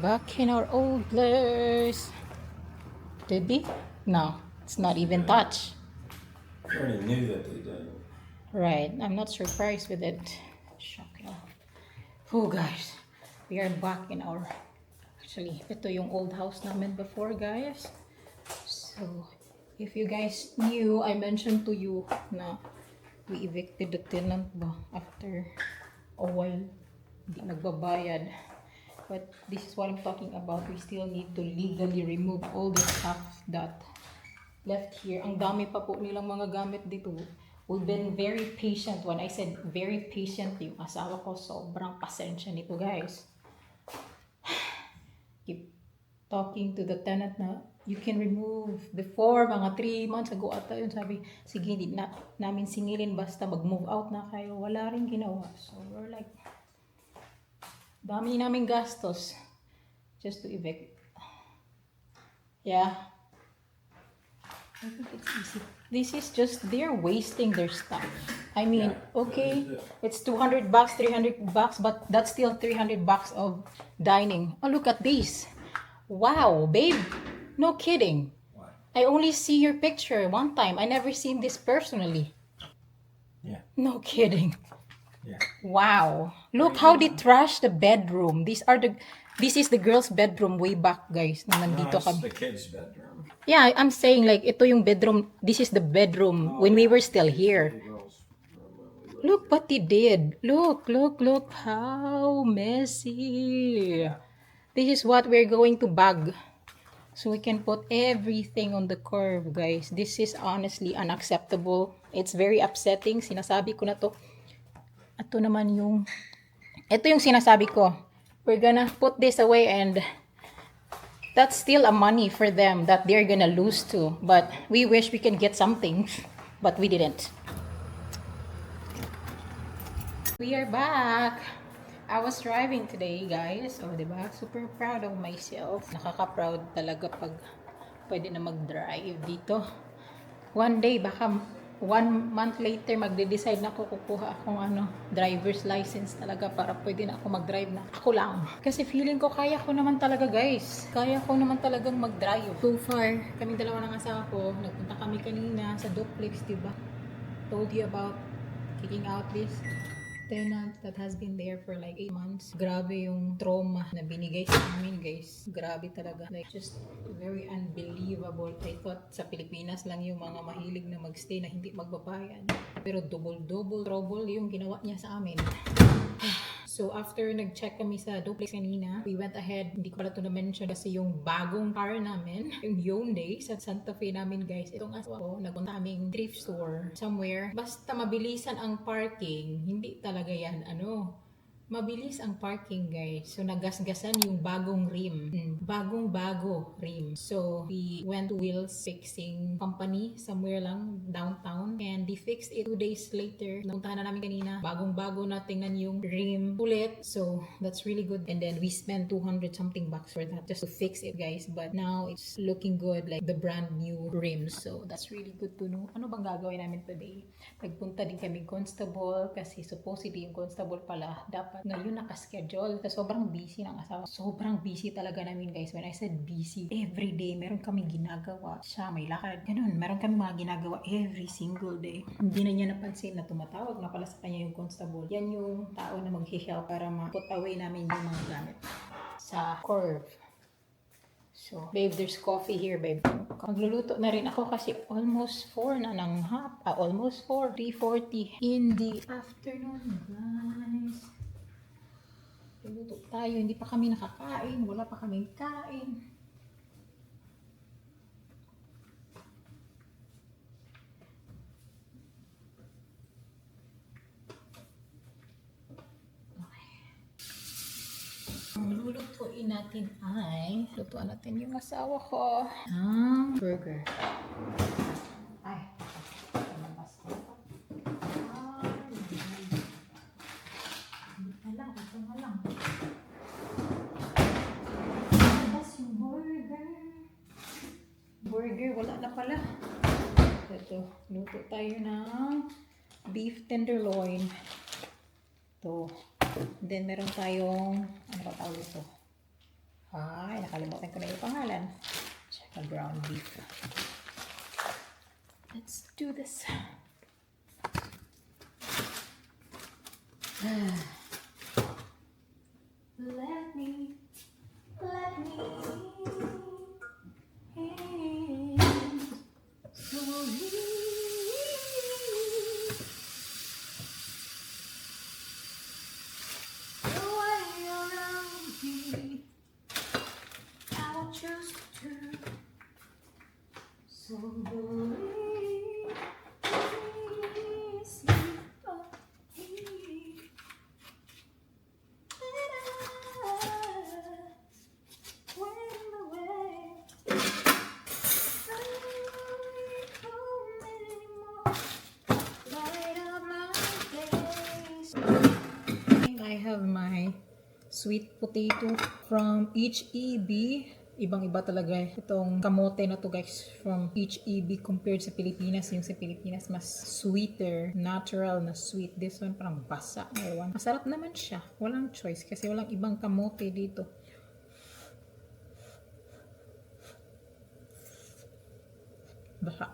back in our old place. Did we? No, it's not even touched. I already knew that they did. Right, I'm not surprised with it. Shock lang. Oh guys, we are back in our... Actually, ito yung old house namin before, guys. So, if you guys knew, I mentioned to you na we evicted the tenant ba after a while. Hindi nagbabayad. But this is what I'm talking about. We still need to legally remove all the stuff that left here. Ang dami pa po nilang mga gamit dito. We've been very patient. When I said very patient, yung asawa ko, sobrang pasensya nito, guys. Keep talking to the tenant na you can remove. Before, mga 3 months ago ata yun, sabi, sige, hindi na namin singilin, basta mag-move out na kayo. Wala rin ginawa. So, we're like, dami namin gastos just to evict. Yeah. I think it's easy. This is just, they're wasting their stuff. I mean, okay, it's $200, $300, but that's still $300 of dining. Oh, look at these. Wow, babe. No kidding. What? I only see your picture one time. I never seen this personally. Yeah. No kidding. Yeah. Wow. Look how they trashed the bedroom. This is the girls' bedroom way back, guys. Na No, nandito it's kami. the kids' bedroom. Yeah, I'm saying like ito yung bedroom. This is the bedroom when we were still here. The girls' room when we lived Look here. what they did. Look how messy. This is what we're going to bag. So we can put everything on the curve, guys. This is honestly unacceptable. It's very upsetting. Sinasabi ko na to. Ito naman yung... Ito yung sinasabi ko. We're gonna put this away and... That's still a money for them that they're gonna lose too. But we wish we can get something. But we didn't. We are back. I was driving today, guys. Oh, diba? Super proud of myself. Nakaka-proud talaga pag pwede na mag-drive dito. One day, baka 1 month later, magde-decide na ako kukuha akong driver's license talaga para pwede na ako mag-drive na. Ako lang. Kasi feeling ko, kaya ko naman talaga, guys. Kaya ko naman talagang mag-drive. So far, kaming dalawa ng asawa ko, nagpunta kami kanina sa duplex, diba? Told you about kicking out this tenant that has been there for like 8 months. Grabe yung trauma na binigay sa amin, guys. Grabe talaga. Like, just very unbelievable. I thought sa Pilipinas lang yung mga mahilig na magstay na hindi magbabayad. Pero double trouble yung ginawa niya sa amin. So, after nag-check kami sa duplex kanina, we went ahead, hindi ko pala ito na-mention kasi yung bagong car namin, yung Hyundai sa Santa Fe namin, guys. Itong asawa ko, nagpunta kaming thrift store somewhere. Basta mabilisan ang parking, hindi talaga yan, mabilis ang parking, guys. So, nagasgasan yung bagong rim. Bagong-bago rim. So, we went to Wheels Fixing Company somewhere lang downtown. And they fixed it 2 days later. Napuntahan na namin kanina. Bagong-bago na tingnan yung rim ulit. So, that's really good. And then, we spent 200 something bucks for that just to fix it, guys. But now, it's looking good like the brand new rims. So, that's really good to know. Ano bang gagawin namin today? Nagpunta din kami constable kasi supposedly yung constable pala dapat ngayon nakaschedule. Sobrang busy ng asawa. Sobrang busy talaga namin, guys. When I said busy, every day meron kami ginagawa. Siya may lakad. Ganun, meron kami mga ginagawa every single day. Hindi na niya napansin na tumatawag na pala sa kanya yung constable. Yan yung tao na mag-help para ma-put away namin yung mga gamit sa curve. So, babe, there's coffee here, babe. Magluluto na rin ako kasi almost 4 na ng almost 4. 3:40 in the afternoon, guys. Luluto tayo. Hindi pa kami nakakain. Wala pa kaming kain. Ang lulutuin natin ay, lutuan natin yung asawa ko. Burger. Ay, lumabas ko. Ito na lang. Lumabas yung burger. Burger, wala na pala. Ito, luto tayo ng beef tenderloin. Ito. Then, meron tayong, ano ba tawag ito? Ay, nakalimutan ko na yung pangalan. Tsaka ground beef. Let's do this. Let me in slowly. The way around me, I will choose to slowly sleep on me. I have my sweet potato from HEB. Ibang-iba talaga itong kamote na to guys from HEB compared sa Pilipinas. Yung sa Pilipinas mas sweeter, natural na sweet. This one parang basa. Masarap naman siya. Walang choice kasi walang ibang kamote dito. Basa.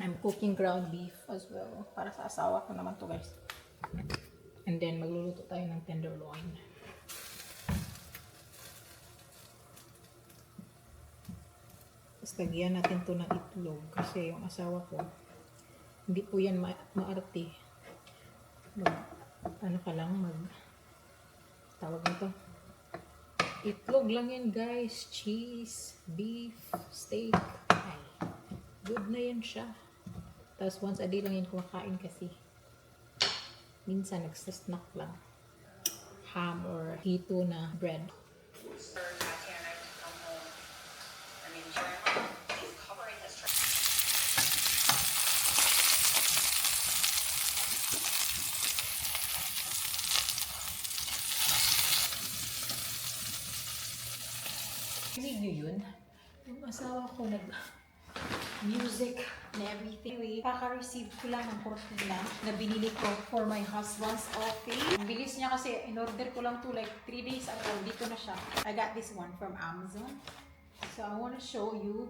I'm cooking ground beef as well. Para sa asawa ko naman to guys. And then magluluto tayo ng tenderloin. Tapos lagyan natin to ng itlog kasi yung asawa ko hindi po yan maarte. Ano ka lang tawag nito. Itlog lang yan guys. Cheese, beef, steak. Ay, good na yan siya. Tapos once a day lang yan kumakain kasi minsan nagsasnack lang. Ham or hito na bread. Rinig nyo yun? Yung asawa ko music and everything. Anyway, kaka-receive ko lang ng cortina na binili ko for my husband's office. Ang bilis niya kasi in-order ko lang to like 3 days ago. Dito na siya. I got this one from Amazon. So I want to show you.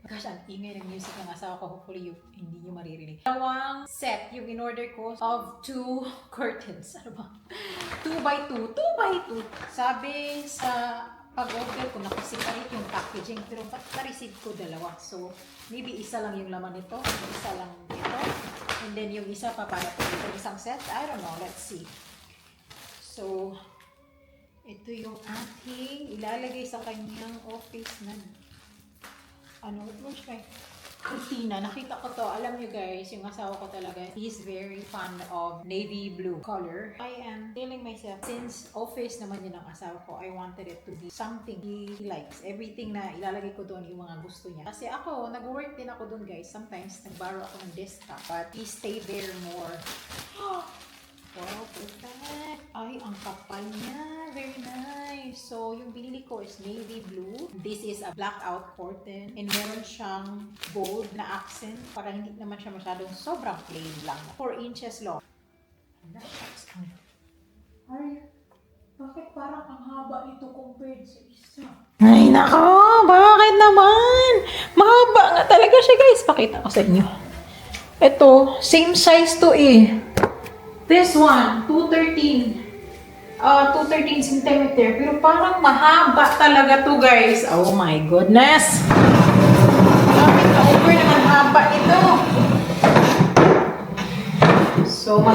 Gosh, ang ingay ng music ng asawa ko. Hopefully hindi nyo maririnig. Dalawang set yung in-order ko of 2 curtains. Ano ba? 2x2. 2x2. Sabi sa pag-order ko, nakaseparate yung packaging. Pero na-receive ko dalawa. So, maybe isa lang yung laman nito. Isa lang ito. And then yung isa pa para ito isang set. I don't know. Let's see. So, ito yung ating ilalagay sa kanyang office na cortina. Nakita ko to. Alam nyo guys, yung asawa ko talaga, he's very fond of navy blue color. I am telling myself, since office naman yun ang asawa ko, I wanted it to be something he likes. Everything na ilalagay ko doon, yung mga gusto niya. Kasi ako, nag-work din ako doon guys. Sometimes, nag-borrow ako ng desktop. But he stayed there more. Wow, perfect. Ay, ang kapal niya. Very nice. So, yung binili ko is navy blue. This is a blackout curtain. And meron siyang gold na accent para hindi naman siya masyadong sobrang plain lang. 4 inches long. Ay, bakit parang ang haba nito compared sa isa? Ay, nako! Bakit naman? Mahaba nga talaga siya, guys. Pakita ko sa inyo. Ito, same size to eh. This one, 213 cm. Pero parang mahaba talaga to guys. Oh my goodness. Bakit over naman haba ito? So, no,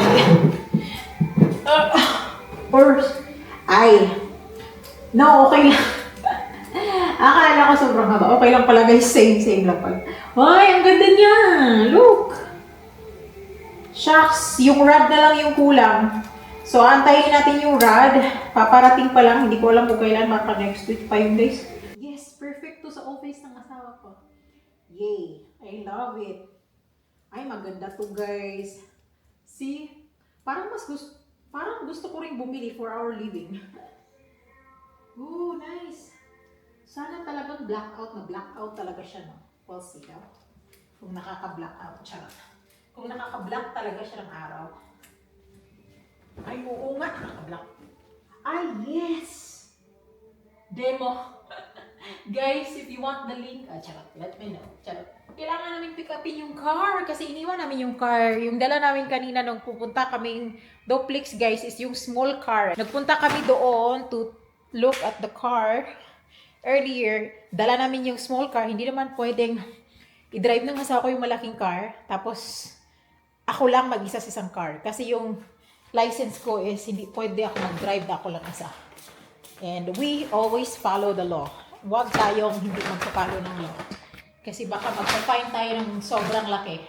okay lang. Akala ko sobrang haba. Okay lang pala guys. Same lang pala. Ay, ang ganda niya. Look. Shucks, yung rod na lang yung kulang. So, antayin natin yung rod. Paparating pa lang. Hindi ko alam kung kailan. Maka next week pa yung guys. Yes, perfect to sa office ng asawa ko. Yay! I love it. Ay, maganda to guys. See? Parang gusto ko rin bumili for our living. Ooh, nice. Sana talagang blackout na blackout talaga siya, no? We'll see, no? Kung nakaka-blackout, charot. Kung nakaka-black talaga siya ng araw. Ay, oo nga, nakaka-black. Ay, yes! demo. Guys, if you want the link, charot, let me know. Charot. Kailangan namin pick upin yung car kasi iniwan namin yung car. Yung dala namin kanina nung pupunta kaming duplex, guys, is yung small car. Nagpunta kami doon to look at the car earlier. Dala namin yung small car. Hindi naman pwedeng i-drive ng asawa ko yung malaking car. Tapos, ako lang mag-isa sa isang car. Kasi yung license ko is hindi pwede ako mag-drive na ako lang isa. And we always follow the law. Huwag tayong hindi magpapalo ng law. Kasi baka magpa-fine tayo ng sobrang laki.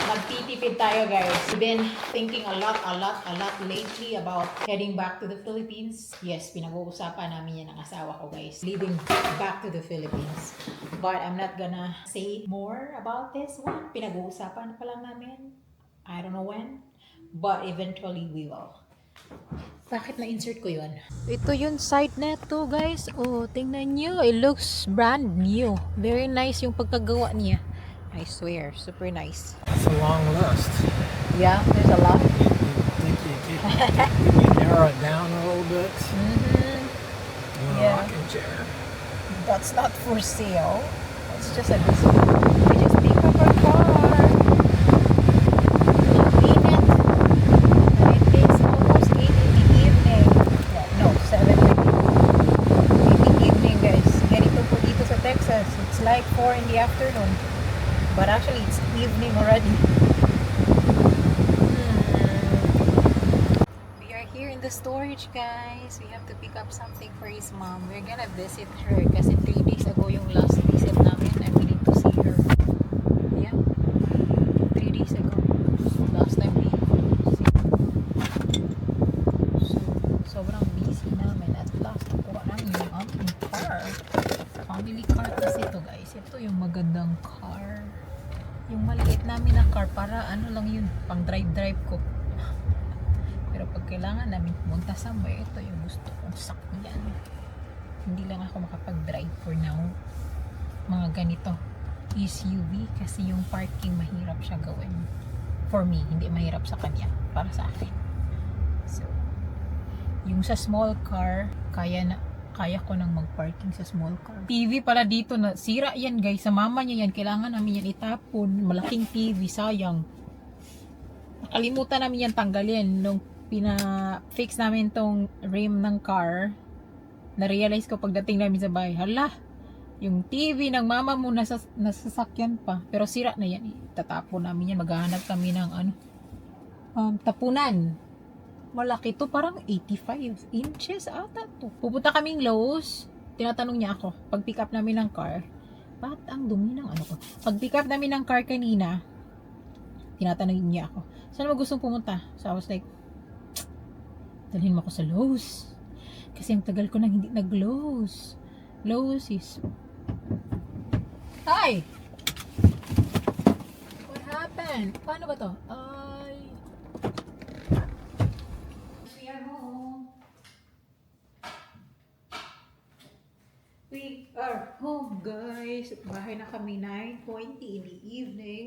Magtitipid tayo, guys. We've been thinking a lot lately about heading back to the Philippines. Yes, pinag-uusapan namin yan ng asawa ko, guys. Leaving back to the Philippines. But I'm not gonna say more about this one. Pinag-uusapan pa lang namin. I don't know when. But eventually we will. Bakit na-insert ko yun? Ito yung site neto, guys. Oh, tingnan nyo. It looks brand new. Very nice yung pagkagawa niya. I swear, super nice. That's a long list. Yeah, there's a lot. Think you narrow it down a little bit? Mm-hmm. You want Yeah. a rocking chair? That's not for sale. It's just a display. We just pick up our car. Clean it. It is almost 8 in the evening. Yeah, no, 7:30. 8 in the evening, guys. Ganito po dito sa Texas. It's like 4 in the afternoon. But actually, it's evening already. We are here in the storage, guys. We have to pick up something for his mom. We're gonna visit her kasi 3 days ago yung last visit namin. I'm willing to see her. Yeah. 3 days ago. Last time we see. So, sobrang busy namin. At last, nakuha namin yung aming car. Family car kasi ito, guys. Ito yung magandang car. Yung maliit namin na car para ano lang yun, pang drive ko. Pero pag kailangan namin pumunta somewhere, ito yung gusto kong sakyan. Hindi lang ako makapag-drive for now. Mga ganito SUV kasi yung parking mahirap siya gawin. For me, hindi mahirap sa kanya. Para sa akin. So, yung sa small car, kaya ko nang mag-parking sa small car. TV pala dito na sira yan, guys. Sa mama niya yan. Kailangan namin yan itapon. Malaking TV, sayang. Nakalimutan namin yan tanggalin. Nung pina-fix namin tong rim ng car, na-realize ko pagdating namin sa bahay, hala, yung TV ng mama mo nasasakyan pa. Pero sira na yan. Tatapon namin yan. Maghahanap kami ng tapunan. Malaki to, parang 85 inches ata to. Pupunta kaming Lowe's, tinatanong niya ako, pag pick up namin ng car, bakit ang dumi ng ano ko? Pag pick up namin ng car kanina, tinatanong niya ako, saan mo gustong pumunta? So I was like, dalhin mo ako sa Lowe's. Kasi ang tagal ko nang hindi nag-Lowe's. Lowe's is... Hi! What happened? Paano ba to? We are home, guys. Bahay na kami, 9:20 in the evening.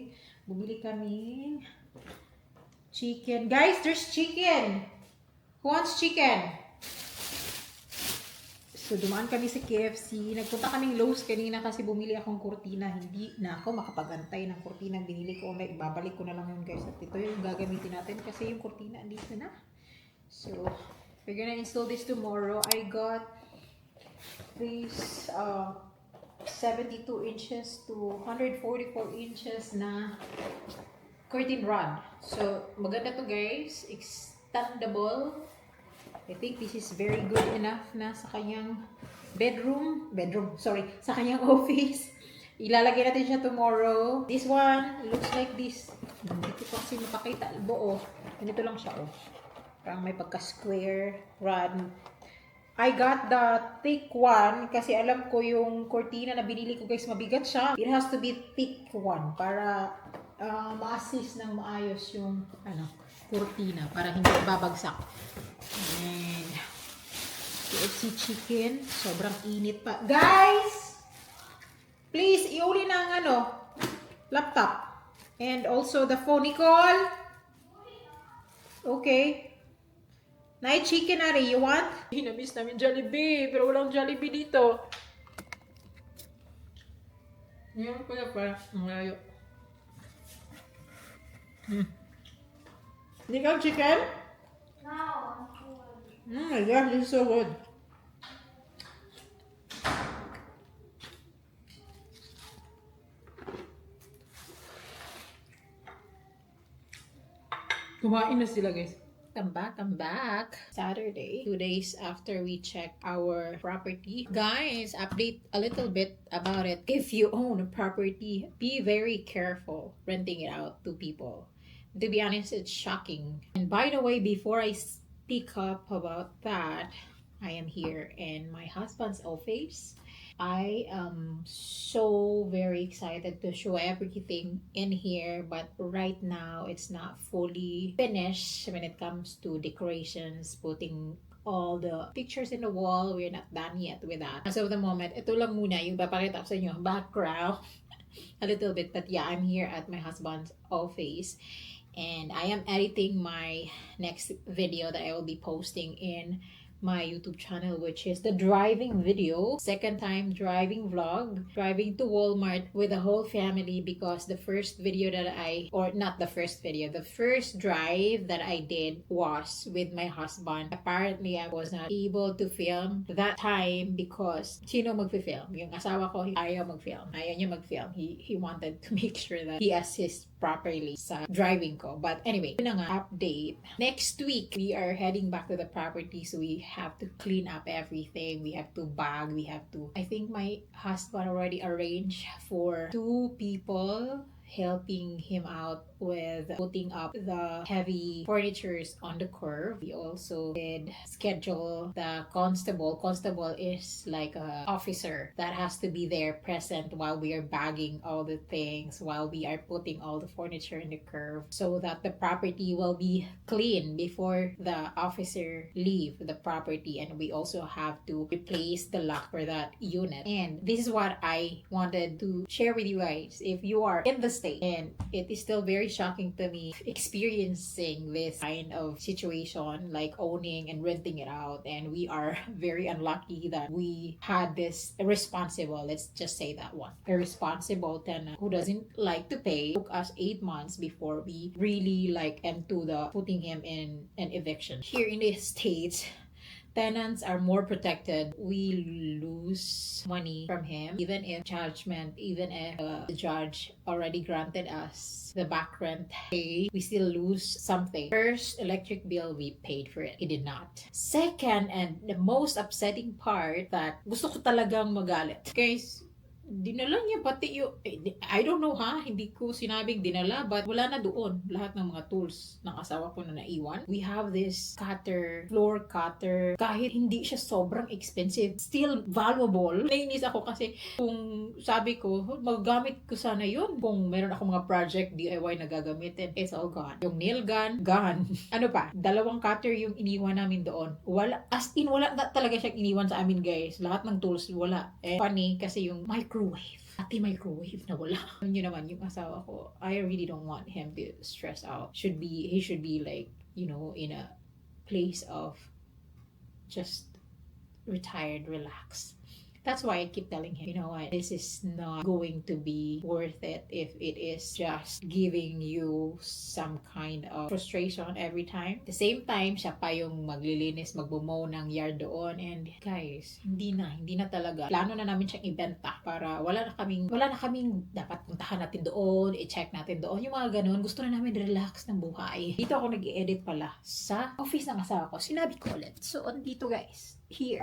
Bumili kami chicken. Guys, there's chicken. Who wants chicken? So, dumaan kami sa KFC. Nagpunta kaming Lowe's kanina kasi bumili akong kurtina. Hindi na ako makapagantay ng kurtina binili ko. Ibabalik ko na lang yun, guys. At ito yung gagamitin natin kasi yung kurtina andito na. So, we're gonna install this tomorrow. I got these 72 inches to 144 inches na curtain rod. So, maganda to, guys. Extendable. I think this is very good enough na sa kanyang sa kanyang office. Ilalagay natin siya tomorrow. This one looks like this. Hindi ko kasi mapakita buo. Ganito lang siya, oh. Parang may pagka-square rod. I got the thick one kasi alam ko yung kurtina na binili ko, guys, mabigat siya. It has to be thick one para ma-assist ng maayos yung kurtina para hindi babagsak. And KFC chicken, sobrang init pa. Guys, please iuli na ang laptop and also the phone. Nicole, okay. Night chicken, Ari, you want? Na-miss namin Jollibee, pero walang Jollibee dito. Yan pala pa. Malayo. Hindi ka chicken? No. My gosh, this is so good. Kumain na sila, guys. I'm back. Saturday, 2 days after we check our property. Guys, update a little bit about it. If you own a property, be very careful renting it out to people. To be honest, it's shocking. And by the way, before I speak up about that, I am here in my husband's office. I am so very excited to show everything in here, but right now it's not fully finished when it comes to decorations, putting all the pictures in the wall. We're not done yet with that. As of the moment, ito lang muna yung papakita ko sa inyo, background a little bit. But yeah, I'm here at my husband's office and I am editing my next video that I will be posting in my YouTube channel, which is the driving video. Second time driving vlog. Driving to Walmart with the whole family because the first video that the first drive that I did was with my husband. Apparently, I was not able to film that time because sino magfi-film? Yung asawa ko, ayaw mag-film. Ayaw niya mag-film. He wanted to make sure that he assists properly sa driving ko. But anyway, yun na nga, update. Next week, we are heading back to the property, so we have to clean up everything. We have to bag. I think my husband already arranged for 2 people helping him out with putting up the heavy furnitures on the curb. We also did schedule the constable. Constable is like a officer that has to be there present while we are bagging all the things, while we are putting all the furniture in the curb, so that the property will be clean before the officer leave the property. And we also have to replace the lock for that unit. And this is what I wanted to share with you guys. If you are in the state, and it is still very shocking to me experiencing this kind of situation, like owning and renting it out, and we are very unlucky that we had this irresponsible, let's just say that one, irresponsible tenant who doesn't like to pay. It took us 8 months before we really into the putting him in an eviction. Here in the States, tenants are more protected. We lose money from him, even if the judge already granted us the back rent pay, we still lose something. First, electric bill, we paid for it. He did not. Second, and the most upsetting part, that gusto ko talagang magalit. Guys, dinala niya pati yung, I don't know hindi ko sinabing dinala, but wala na doon lahat ng mga tools ng asawa ko na naiwan. We have this cutter, floor cutter, kahit hindi siya sobrang expensive, still valuable. Nainis ako kasi kung sabi ko, magagamit ko sana yun kung meron ako mga project DIY na gagamitin, it's all gone. Yung nail gun, gone. Ano pa, 2 cutter yung iniwan namin doon. Wala, as in wala na talaga siyang iniwan sa amin, guys. Lahat ng tools wala. Funny kasi yung microwave, microwave na wala. Yun naman, yung asawa ko, I really don't want him to stress out. He should be like, in a place of just retired, relax. That's why I keep telling him, you know what, this is not going to be worth it if it is just giving you some kind of frustration every time. At the same time, siya pa yung maglilinis, magbumow ng yard doon. And guys, hindi na talaga. Plano na namin siyang ibenta para wala na kaming dapat puntahan natin doon, i-check natin doon. Yung mga ganun, gusto na namin relax ng buhay. Dito ako nag-i-edit pala sa office ng asawa ko. Sinabi ko ulit. So, andito guys, here.